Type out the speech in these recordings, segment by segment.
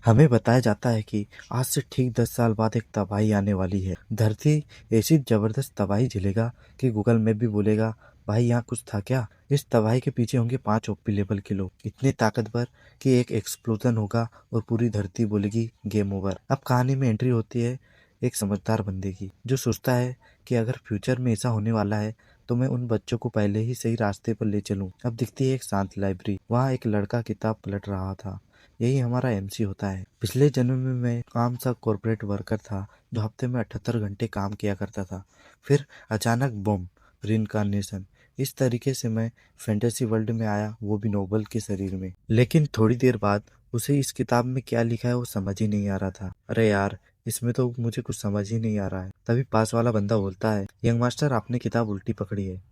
हमें बताया जाता है कि आज से ठीक 10 साल बाद एक तबाही आने वाली है। धरती ऐसी जबरदस्त तबाही झेलेगा कि गूगल मैप भी बोलेगा, भाई यहाँ कुछ था क्या? इस तबाही के पीछे होंगे 5 ओपी लेवल के लोग, इतने ताकतवर कि एक एक्सप्लोजन होगा और पूरी धरती बोलेगी गेम ओवर। अब कहानी में एंट्री होती है एक समझदार बंदे की, जो सोचता है कि अगर फ्यूचर में ऐसा होने वाला है तो मैं उन बच्चों को पहले ही सही रास्ते पर ले चलूं। अब दिखती है एक शांत लाइब्रेरी, वहाँ एक लड़का किताब पलट रहा था। यही हमारा एमसी होता है। पिछले जन्म में मैं आम सा कॉर्पोरेट वर्कर था, जो हफ्ते में 78 घंटे काम किया करता था। फिर अचानक बम, रिनकार्नेशन। इस तरीके से मैं फैंटेसी वर्ल्ड में आया, वो भी नोबल के शरीर में। लेकिन थोड़ी देर बाद उसे इस किताब में क्या लिखा है वो समझ ही नहीं आ रहा था। अरे यार, इसमें तो मुझे कुछ समझ ही नहीं आ रहा है। तभी पास वाला बंदा बोलता है, यंग मास्टर आपने किताब उल्टी पकड़ी है।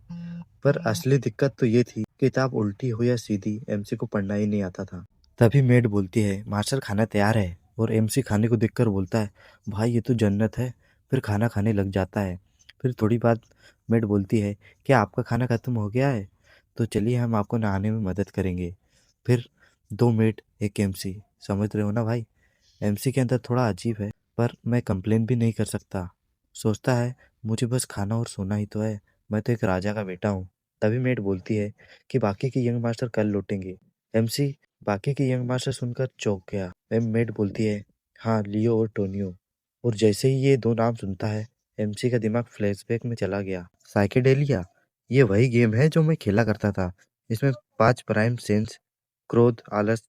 पर असली दिक्कत तो ये थी, किताब उल्टी हो या सीधी, एमसी को पढ़ना ही नहीं आता था। तभी मेड बोलती है, मास्टर खाना तैयार है। और एमसी खाने को देखकर बोलता है, भाई ये तो जन्नत है। फिर खाना खाने लग जाता है। फिर थोड़ी बाद मेड बोलती है, क्या आपका खाना खत्म हो गया है? तो चलिए हम आपको नहाने में मदद करेंगे। फिर दो मेड एक एमसी, समझ रहे हो ना भाई? एमसी के अंदर थोड़ा अजीब है, पर मैं कंप्लेन भी नहीं कर सकता। सोचता है, मुझे बस खाना और सोना ही तो है, मैं तो एक राजा का बेटा हूँ। तभी मेट बोलती है कि बाकी के यंग मास्टर कल लौटेंगे। एमसी बाकी के यंग मास्टर सुनकर चौंक गया। मेट बोलती है, हाँ, लियो और टोनियो। और जैसे ही ये दो नाम सुनता है, एमसी का दिमाग फ्लैशबैक में चला गया। साइकेडेलिया, ये वही गेम है जो मैं खेला करता था। इसमें 5 प्राइम सेंस, क्रोध, आलस,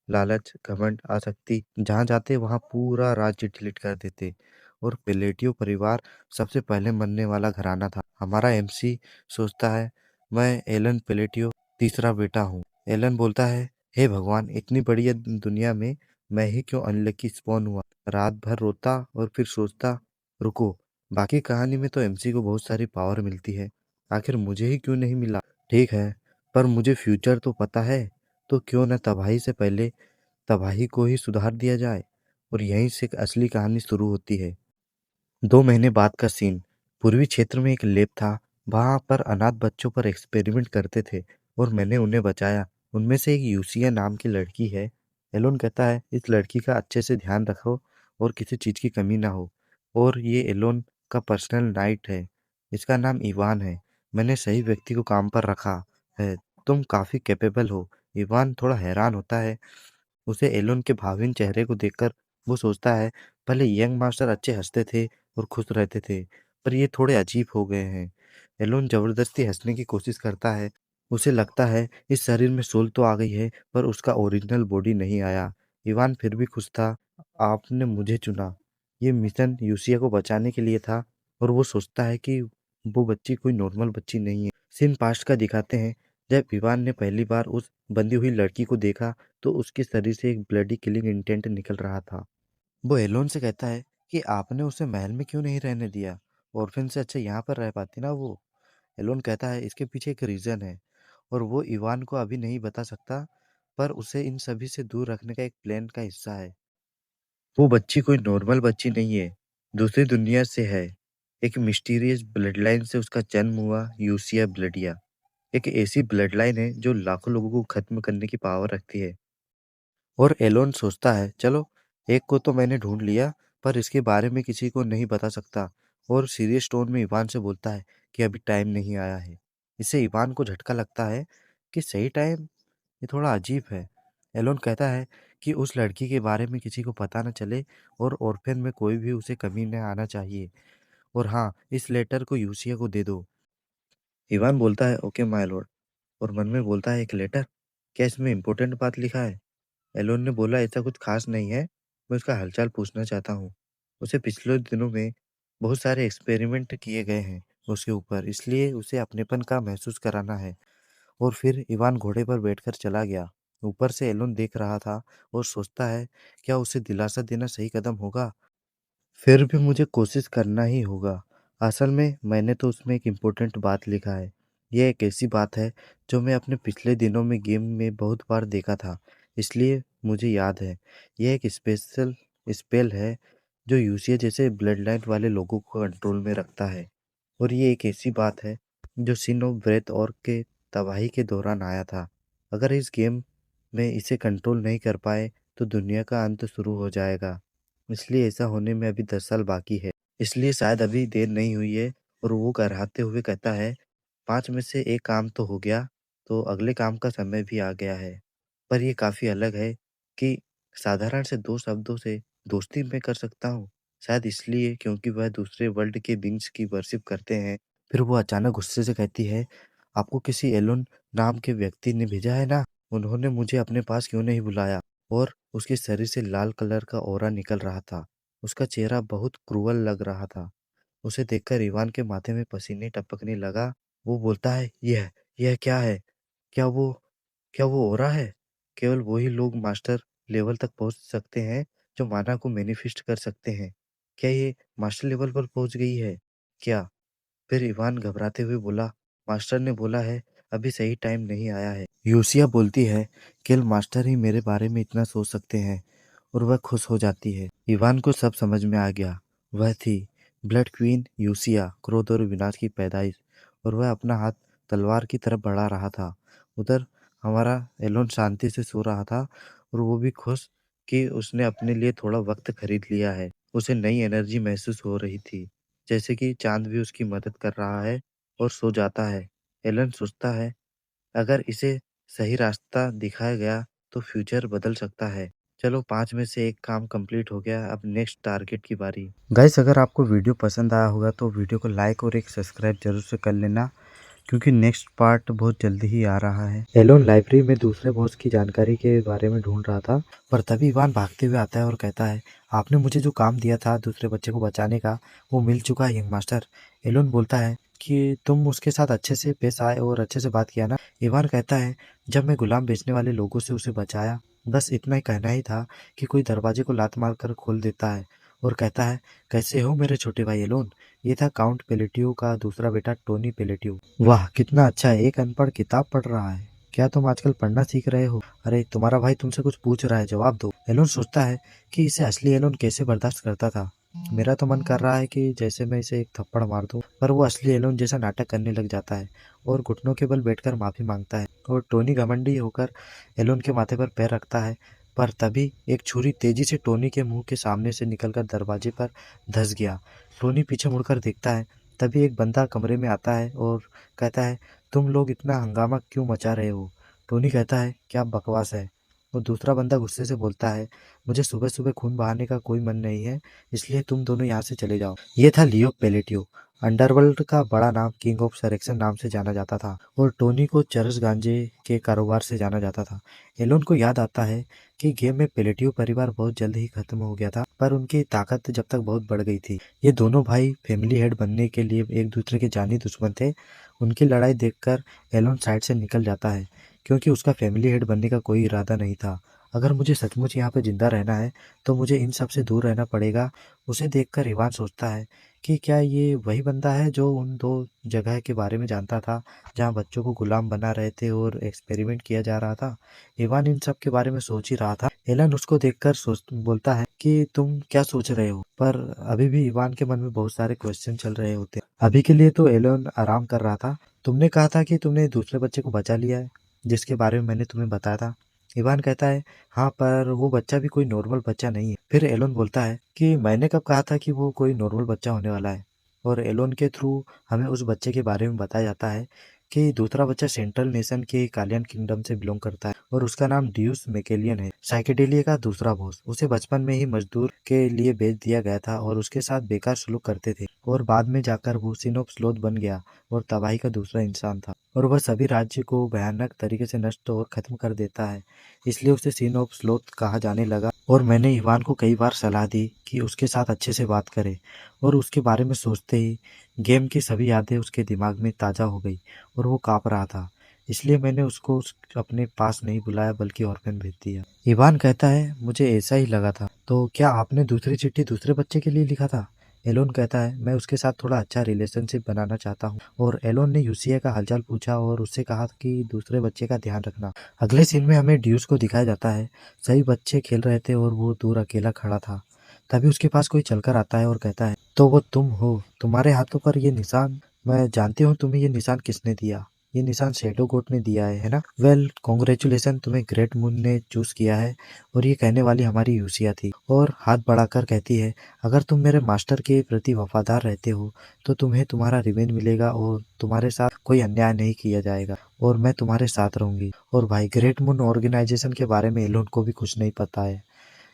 लालच, घमंड, आसक्ति, जहाँ जाते वहाँ पूरा राज्य डिलीट कर देते। और पेलेटियो परिवार सबसे पहले मरने वाला घराना था। हमारा एमसी सोचता है, मैं एलन पेलेटियो तीसरा बेटा हूँ। एलन बोलता है, हे भगवान, इतनी बड़ी दुनिया में मैं ही क्यों अनलकी स्पॉन हुआ? रात भर रोता और फिर सोचता, रुको, बाकी कहानी में तो एमसी को बहुत सारी पावर मिलती है, आखिर मुझे ही क्यों नहीं मिला? ठीक है, पर मुझे फ्यूचर तो पता है, तो क्यों न तबाही से पहले तबाही को ही सुधार दिया जाए। और यहीं से असली कहानी शुरू होती है। 2 महीने बाद का सीन। पूर्वी क्षेत्र में एक लैब था। वहां पर अनाथ बच्चों पर एक्सपेरिमेंट करते थे और मैंने उन्हें बचाया। उनमें से एक यूसिया नाम की लड़की है। एलोन कहता है, इस लड़की का अच्छे से ध्यान रखो और किसी चीज की कमी ना हो। और ये एलोन का पर्सनल नाइट है। इसका नाम इवान है। मैंने सही व्यक्ति को काम पर रखा है। तुम काफी कैपेबल हो। इवान थोड़ा हैरान होता है। उसे एलोन के भाविन चेहरे को देखकर वो सोचता है, पहले यंग मास्टर अच्छे हंसते थे और खुश रहते थे, पर ये थोड़े अजीब हो गए हैं। एलोन जबरदस्ती हंसने की कोशिश करता है। उसे लगता है इस शरीर में सोल तो आ गई है, पर उसका ओरिजिनल बॉडी नहीं आया। इवान फिर भी खुश था। आपने मुझे चुना। ये मिशन यूसिया को बचाने के लिए था। और वो सोचता है कि वो बच्ची कोई नॉर्मल बच्ची नहीं है। सीन पास्ट का दिखाते हैं, जब इवान ने पहली बार उस बंधी हुई लड़की को देखा तो उसके शरीर से एक ब्लडी किलिंग इंटेंट निकल रहा था। वो एलोन से कहता है कि आपने उसे महल में क्यों नहीं रहने दिया? ऑर्फिन से अच्छा यहाँ पर रह पाती ना वो। एलोन कहता है, इसके पीछे एक रीजन है और वो इवान को अभी नहीं बता सकता, पर उसे इन सभी से दूर रखने का एक प्लान का हिस्सा है। वो बच्ची कोई नॉर्मल बच्ची नहीं है, दूसरी दुनिया से है। एक मिस्टीरियस ब्लड लाइन से उसका जन्म हुआ, यूसिया ब्लडिया। एक ऐसी ब्लड लाइन है जो लाखों लोगों को खत्म करने की पावर रखती है। और एलोन सोचता है, चलो, एक को तो मैंने ढूंढ लिया, पर इसके बारे में किसी को नहीं बता सकता। और सीरियस टोन में इवान से बोलता है कि अभी टाइम नहीं आया है। इससे इवान को झटका लगता है कि सही टाइम, ये थोड़ा अजीब है। एलोन कहता है कि उस लड़की के बारे में किसी को पता न चले और ऑर्फेन में कोई भी उसे कमी न आना चाहिए। और हाँ, इस लेटर को यूसिया को दे दो। इवान बोलता है, ओके माय लॉर्ड। और मन में बोलता है, एक लेटर? क्या इसमें इम्पोर्टेंट बात लिखा है? एलोन ने बोला, ऐसा कुछ खास नहीं है, मैं उसका हालचाल पूछना चाहता हूँ। उसे पिछले दिनों में बहुत सारे एक्सपेरिमेंट किए गए हैं उसके ऊपर, इसलिए उसे अपनेपन का महसूस कराना है। और फिर इवान घोड़े पर बैठकर चला गया। ऊपर से एलोन देख रहा था और सोचता है, क्या उसे दिलासा देना सही कदम होगा? फिर भी मुझे कोशिश करना ही होगा। असल में मैंने तो उसमें एक इम्पोर्टेंट बात लिखा है। यह एक ऐसी बात है जो मैं अपने पिछले दिनों में गेम में बहुत बार देखा था, इसलिए मुझे याद है। यह एक स्पेशल स्पेल है जो यूसिया जैसे ब्लड लाइन वाले लोगों को कंट्रोल में रखता है। और ये एक ऐसी बात है जो सिन ऑफ ब्रेथ और के तबाही के दौरान आया था। अगर इस गेम में इसे कंट्रोल नहीं कर पाए तो दुनिया का अंत शुरू हो जाएगा। इसलिए ऐसा होने में अभी 10 साल बाकी है। इसलिए शायद अभी देर नहीं हुई है। और वो कराते हुए कहता है, 5 में से 1 काम तो हो गया, तो अगले काम का समय भी आ गया है। पर ये काफ़ी अलग है कि साधारण से 2 शब्दों से दोस्ती मैं कर सकता हूँ। शायद इसलिए क्योंकि वह दूसरे वर्ल्ड के बींग्स की वर्शिप करते हैं। फिर वो अचानक गुस्से से कहती है, आपको किसी एलोन नाम के व्यक्ति ने भेजा है ना? उन्होंने मुझे अपने पास क्यों नहीं बुलाया? और उसके शरीर से लाल कलर का ऑरा निकल रहा था। उसका चेहरा बहुत क्रूअल लग रहा था। उसे देखकर इवान के माथे में पसीने टपकने लगा। वो बोलता है, यह क्या है? क्या वो क्या वो ऑरा है? केवल वही लोग मास्टर लेवल तक पहुँच सकते हैं जो माना को मैनिफेस्ट कर सकते हैं। क्या ये मास्टर लेवल पर पहुँच गई है? क्या? फिर इवान घबराते हुए बोला, मास्टर ने बोला है, अभी सही टाइम नहीं आया है। यूसिया बोलती है, केवल मास्टर ही मेरे बारे में इतना सोच सकते हैं। और वह खुश हो जाती है। इवान को सब समझ में आ गया। वह थी ब्लड क्वीन यूसिया, क्रोध और विनाश की पैदाइश। और वह अपना हाथ तलवार की तरफ बढ़ा रहा था। उधर हमारा एलोन शांति से सो रहा था और वो भी खुश कि उसने अपने लिए थोड़ा वक्त खरीद लिया है। उसे नई एनर्जी महसूस हो रही थी, जैसे कि चांद भी उसकी मदद कर रहा है। और सो जाता है। एलन सोचता है, अगर इसे सही रास्ता दिखाया गया तो फ्यूचर बदल सकता है। चलो 5 में से 1 काम कंप्लीट हो गया, अब नेक्स्ट टारगेट की बारी। गाइस, अगर आपको वीडियो पसंद आया होगा तो वीडियो को लाइक और एक सब्सक्राइब जरूर से कर लेना, क्योंकि नेक्स्ट पार्ट बहुत जल्दी ही आ रहा है। एलोन लाइब्रेरी में दूसरे बॉस की जानकारी के बारे में ढूंढ रहा था, पर तभी इवान भागते हुए आता है और कहता है, आपने मुझे जो काम दिया था दूसरे बच्चे को बचाने का, वो मिल चुका है यंग मास्टर। एलोन बोलता है कि तुम उसके साथ अच्छे से पेश आए और अच्छे से बात किया ना? इवान कहता है, जब मैं गुलाम बेचने वाले लोगों से उसे बचाया, बस इतना ही कहना ही था कि कोई दरवाजे को लात मार कर खोल देता है। और कहता है, कैसे हो मेरे छोटे भाई एलोन? ये था काउंट पेलेटियो का दूसरा बेटा टोनी पेलेटियो। वाह, कितना अच्छा है, एक अनपढ़ किताब पढ़ रहा है। क्या तुम आजकल पढ़ना सीख रहे हो? अरे तुम्हारा भाई तुमसे कुछ पूछ रहा है, जवाब दो। एलोन सोचता है कि इसे असली एलोन कैसे बर्दाश्त करता था। मेरा तो मन कर रहा है कि जैसे मैं इसे एक थप्पड़ मार दूं, पर वो असली एलोन जैसा नाटक करने लग जाता है और घुटनों के बल बैठकर माफी मांगता है। और टोनी घमंडी होकर एलोन के माथे पर पैर रखता है। पर तभी एक छुरी तेजी से टोनी के मुंह के सामने से निकलकर दरवाजे पर धंस गया। टोनी पीछे मुड़कर देखता है। तभी एक बंदा कमरे में आता है और कहता है, तुम लोग इतना हंगामा क्यों मचा रहे हो? टोनी कहता है, क्या बकवास है? और दूसरा बंदा गुस्से से बोलता है, मुझे सुबह सुबह खून बहाने का कोई मन नहीं है, इसलिए तुम दोनों यहाँ से चले जाओ। ये था लियो पेलेटियो, अंडरवर्ल्ड का बड़ा नाम, किंग ऑफ सरेक्सन नाम से जाना जाता था। और टोनी को चरस गांजे के कारोबार से जाना जाता था। एलोन को याद आता है कि गेम में पेलेटियो परिवार बहुत जल्द ही खत्म हो गया था, पर उनकी ताकत जब तक बहुत बढ़ गई थी। ये दोनों भाई फैमिली हेड बनने के लिए एक दूसरे के जानी दुश्मन थे। उनकी लड़ाई देखकर एलोन साइड से निकल जाता है, क्योंकि उसका फैमिली हेड बनने का कोई इरादा नहीं था। अगर मुझे सचमुच यहाँ पे जिंदा रहना है तो मुझे इन सब से दूर रहना पड़ेगा। उसे देखकर इवान सोचता है कि क्या ये वही बंदा है जो उन 2 जगह के बारे में जानता था, जहाँ बच्चों को गुलाम बना रहे थे और एक्सपेरिमेंट किया जा रहा था। इवान इन सब के बारे में सोच ही रहा था। एलन उसको देखकर सोच बोलता है कि तुम क्या सोच रहे हो? पर अभी भी इवान के मन में बहुत सारे क्वेश्चन चल रहे होते हैं। अभी के लिए तो एलन आराम कर रहा था। तुमने कहा था कि तुमने दूसरे बच्चे को बचा लिया है, जिसके बारे में मैंने तुम्हें बताया था। इवान कहता है, हाँ, पर वो बच्चा भी कोई नॉर्मल बच्चा नहीं है। फिर एलोन बोलता है कि मैंने कब कहा था कि वो कोई नॉर्मल बच्चा होने वाला है? और एलोन के थ्रू हमें उस बच्चे के बारे में बताया जाता है कि दूसरा बच्चा सेंट्रल नेशन के कालियन किंगडम से बिलोंग करता है और उसका नाम ड्यूस मैकेलियन है, साइकेडेलिया का दूसरा बॉस। उसे बचपन में ही मजदूर के लिए बेच दिया गया था और उसके साथ बेकार सलूक करते थे, और बाद में जाकर वो सिन ऑफ स्लोथ बन गया और तबाही का दूसरा इंसान था। और वह सभी राज्य को भयानक तरीके से नष्ट और खत्म कर देता है, इसलिए उसे सिन ऑफ स्लोथ कहा जाने लगा। और मैंने इवान को कई बार सलाह दी कि उसके साथ अच्छे से बात करे, और उसके बारे में सोचते ही गेम की सभी यादें उसके दिमाग में ताज़ा हो गई और वो काँप रहा था। इसलिए मैंने उसको अपने पास नहीं बुलाया बल्कि ऑर्फन भेज दिया। इवान कहता है, मुझे ऐसा ही लगा था। तो क्या आपने दूसरी चिट्ठी दूसरे बच्चे के लिए लिखा था? एलोन कहता है, मैं उसके साथ थोड़ा अच्छा रिलेशनशिप बनाना चाहता हूँ। और एलोन ने यूसिया का हालचाल पूछा और उससे कहा कि दूसरे बच्चे का ध्यान रखना। अगले सीन में हमें ड्यूस को दिखाया जाता है। सभी बच्चे खेल रहे थे और वो दूर अकेला खड़ा था। तभी उसके पास कोई चलकर आता है और कहता है, तो वो तुम हो? तुम्हारे हाथों पर ये निशान, मैं जानती हूँ तुम्हें ये निशान किसने दिया। ये निशान शैडो गोट ने दिया है ना। वेल कॉन्ग्रेचुलेसन, तुम्हें ग्रेट मून ने चूज किया है। और ये कहने वाली हमारी यूसिया थी और हाथ बढ़ाकर कहती है, अगर तुम मेरे मास्टर के प्रति वफादार रहते हो तो तुम्हें तुम्हारा रिवेंज मिलेगा और तुम्हारे साथ कोई अन्याय नहीं किया जाएगा और मैं तुम्हारे साथ रहूंगी। और भाई ग्रेट मून ऑर्गेनाइजेशन के बारे में एलोन को भी कुछ नहीं पता है,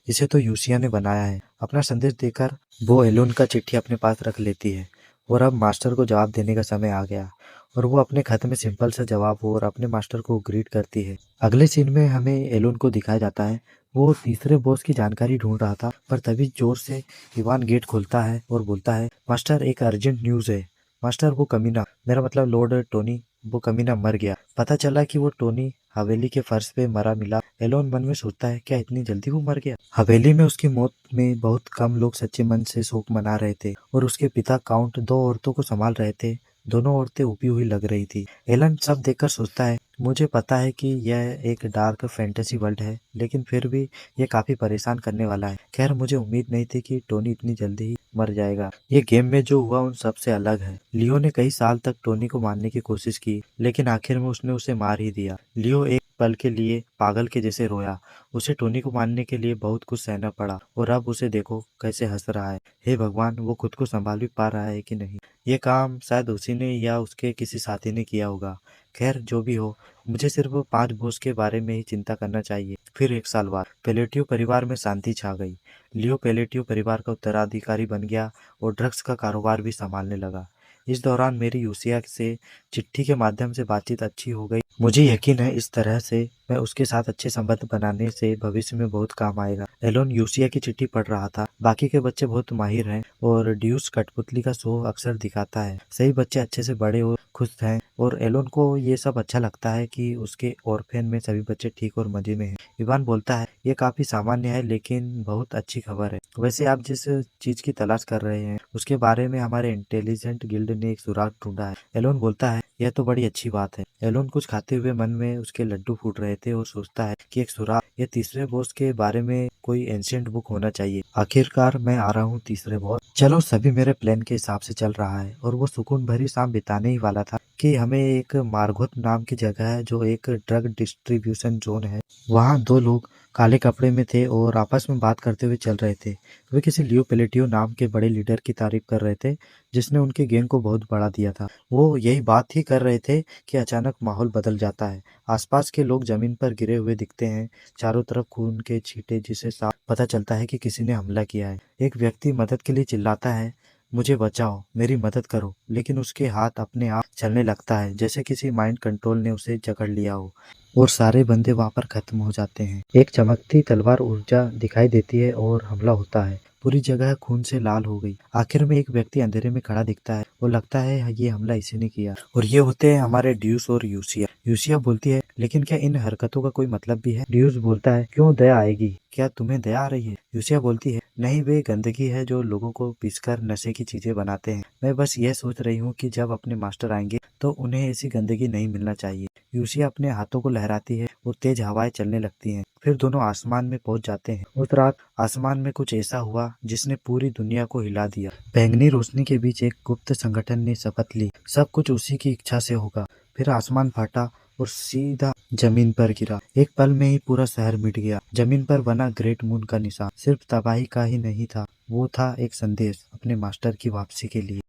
इसे तो यूसिया ने बनाया है। अपना संदेश देकर वो एलोन का चिट्ठी अपने पास रख लेती है और अब मास्टर को जवाब देने का समय आ गया और वो अपने खत में सिंपल सा जवाब और अपने मास्टर को ग्रीट करती है। अगले सीन में हमें एलोन को दिखाया जाता है, वो तीसरे बॉस की जानकारी ढूंढ रहा था, पर तभी जोर से इवान गेट खोलता है और बोलता है, मास्टर एक अर्जेंट न्यूज है। मास्टर वो कमीना, मेरा मतलब लॉर्ड टोनी, वो कमीना मर गया। पता चला कि वो टोनी हवेली के फर्श पे मरा मिला। एलोन मन में सोचता है, क्या इतनी जल्दी वो मर गया। हवेली में उसकी मौत में बहुत कम लोग सच्चे मन से शोक मना रहे थे और उसके पिता काउंट दो औरतों को संभाल रहे थे। दोनों औरतें उपी हुई लग रही थी। एलन सब देखकर सोचता है, मुझे पता है कि यह एक डार्क फैंटेसी वर्ल्ड है, लेकिन फिर भी ये काफी परेशान करने वाला है। खैर मुझे उम्मीद नहीं थी कि टोनी इतनी जल्दी ही मर जाएगा। ये गेम में जो हुआ उन सब से अलग है। लियो ने कई साल तक टोनी को मारने की कोशिश की, लेकिन आखिर में उसने उसे मार ही दिया। लियो एक पल के लिए पागल के जैसे रोया। उसे टोनी को मारने के लिए बहुत कुछ सहना पड़ा और अब उसे देखो कैसे हंस रहा है। हे भगवान, वो खुद को संभाल भी पा रहा है कि नहीं। ये काम शायद उसी ने या उसके किसी साथी ने किया होगा। खैर जो भी हो, मुझे सिर्फ 5 बॉस के बारे में ही चिंता करना चाहिए। फिर 1 साल बाद पेलेटियो परिवार में शांति छा गई। लियो पेलेटियो परिवार का उत्तराधिकारी बन गया और ड्रग्स का कारोबार भी संभालने लगा। इस दौरान मेरी यूसिया से चिट्ठी के माध्यम से बातचीत अच्छी हो गई। मुझे यकीन है इस तरह से मैं उसके साथ अच्छे संबंध बनाने से भविष्य में बहुत काम आएगा। एलोन यूसिया की चिट्ठी पढ़ रहा था। बाकी के बच्चे बहुत माहिर हैं और ड्यूस कठपुतली का शो अक्सर दिखाता है। सही बच्चे अच्छे से बड़े और खुश हैं और एलोन को ये सब अच्छा लगता है कि उसके ऑर्फेन में सभी बच्चे ठीक और मजे में हैं। इवान बोलता है, ये काफी सामान्य है लेकिन बहुत अच्छी खबर है। वैसे आप जिस चीज की तलाश कर रहे हैं उसके बारे में हमारे इंटेलिजेंट गिल्ड ने एक सुराग ढूंढा है। एलोन बोलता है, यह तो बड़ी अच्छी बात है। एलोन कुछ खाते हुए मन में उसके लड्डू फूट रहे थे और सोचता है कि एक सुराग, ये तीसरे बॉस के बारे में कोई एंशिएंट बुक होना चाहिए। आखिरकार मैं आ रहा हूँ तीसरे बॉस। चलो सभी मेरे प्लान के हिसाब से चल रहा है और वो सुकून भरी शाम बिताने ही वाला था कि हमें एक मार्गोथ नाम की जगह है जो एक ड्रग डिस्ट्रीब्यूशन जोन है। वहाँ 2 लोग काले कपड़े में थे और आपस में बात करते हुए चल रहे थे। वे किसी लियो पेलेटियो नाम के बड़े लीडर की तारीफ कर रहे थे जिसने उनके गैंग को बहुत बढ़ा दिया था। वो यही बात ही कर रहे थे कि अचानक माहौल बदल जाता है। आसपास के लोग जमीन पर गिरे हुए दिखते हैं, चारों तरफ खून के छींटे, जिसे साफ पता चलता है कि किसी ने हमला किया है। एक व्यक्ति मदद के लिए चिल्लाता है, मुझे बचाओ, मेरी मदद करो, लेकिन उसके हाथ अपने आप चलने लगता है जैसे किसी माइंड कंट्रोल ने उसे जकड़ लिया हो और सारे बंदे वहां पर खत्म हो जाते हैं। एक चमकती तलवार ऊर्जा दिखाई देती है और हमला होता है। पूरी जगह खून से लाल हो गई। आखिर में एक व्यक्ति अंधेरे में खड़ा दिखता है। वो लगता है ये हमला इसी ने किया और ये होते हैं हमारे ड्यूस और यूसिया। यूसिया बोलती है, लेकिन क्या इन हरकतों का कोई मतलब भी है। ड्यूस बोलता है, क्यों दया आएगी, क्या तुम्हें दया आ रही है। यूसिया बोलती है, नहीं, वे गंदगी है जो लोगों को पीसकर नशे की चीजें बनाते हैं। मैं बस यह सोच रही हूँ कि जब अपने मास्टर आएंगे तो उन्हें ऐसी गंदगी नहीं मिलना चाहिए। यूसिया अपने हाथों को लहराती है और तेज हवाएं चलने लगती हैं। फिर दोनों आसमान में पहुंच जाते हैं। उस रात आसमान में कुछ ऐसा हुआ जिसने पूरी दुनिया को हिला दिया। बैंगनी रोशनी के बीच एक गुप्त संगठन ने शपथ ली, सब कुछ उसी की इच्छा से होगा। फिर आसमान फटा और सीधा जमीन पर गिरा। एक पल में ही पूरा शहर मिट गया। जमीन पर बना ग्रेट मून का निशान सिर्फ तबाही का ही नहीं था, वो था एक संदेश अपने मास्टर की वापसी के लिए।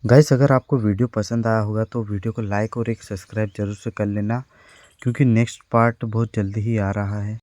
गाइस, अगर आपको वीडियो पसंद आया होगा तो वीडियो को लाइक और एक सब्सक्राइब जरूर से कर लेना, क्योंकि नेक्स्ट पार्ट बहुत जल्दी ही आ रहा है।